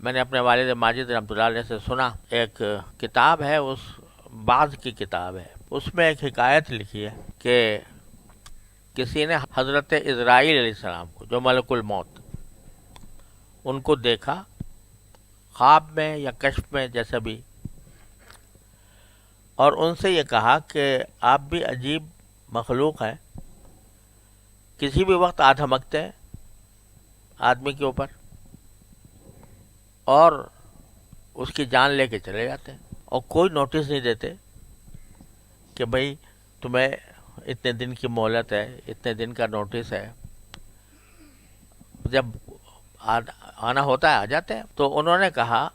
میں نے اپنے والد ماجد رحمۃ اللہ علیہ سے سنا، ایک کتاب ہے، اس بعض کی کتاب ہے، اس میں ایک حکایت لکھی ہے کہ کسی نے حضرت اسرائیل علیہ السلام کو، جو ملک الموت، ان کو دیکھا خواب میں یا کشف میں، جیسا بھی، اور ان سے یہ کہا کہ آپ بھی عجیب مخلوق ہیں، کسی بھی وقت آ دھمکتے ہیں آدمی کے اوپر اور اس کی جان لے کے چلے جاتے ہیں، اور کوئی نوٹس نہیں دیتے کہ بھئی تمہیں اتنے دن کی مہلت ہے، اتنے دن کا نوٹس ہے، جب آنا ہوتا ہے آ جاتے ہیں۔ تو انہوں نے کہا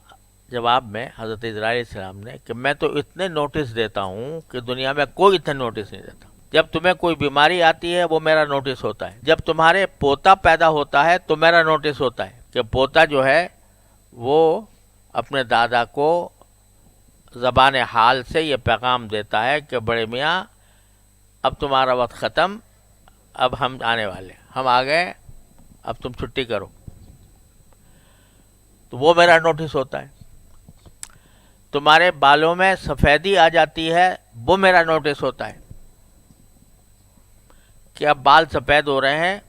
جواب میں، حضرت اسرائیل علیہ السلام نے، کہ میں تو اتنے نوٹس دیتا ہوں کہ دنیا میں کوئی اتنے نوٹس نہیں دیتا۔ جب تمہیں کوئی بیماری آتی ہے وہ میرا نوٹس ہوتا ہے، جب تمہارے پوتا پیدا ہوتا ہے تو میرا نوٹس ہوتا ہے کہ پوتا جو ہے وہ اپنے دادا کو زبان حال سے یہ پیغام دیتا ہے کہ بڑے میاں اب تمہارا وقت ختم، اب ہم آنے والے ہیں، ہم آ گئے، اب تم چھٹی کرو، تو وہ میرا نوٹس ہوتا ہے۔ تمہارے بالوں میں سفیدی آ جاتی ہے، وہ میرا نوٹس ہوتا ہے کہ اب بال سفید ہو رہے ہیں،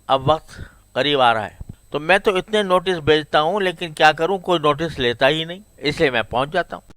اب وقت قریب آ رہا ہے۔ تو میں تو اتنے نوٹس بھیجتا ہوں، لیکن کیا کروں، کوئی نوٹس لیتا ہی نہیں، اس لیے میں پہنچ جاتا ہوں۔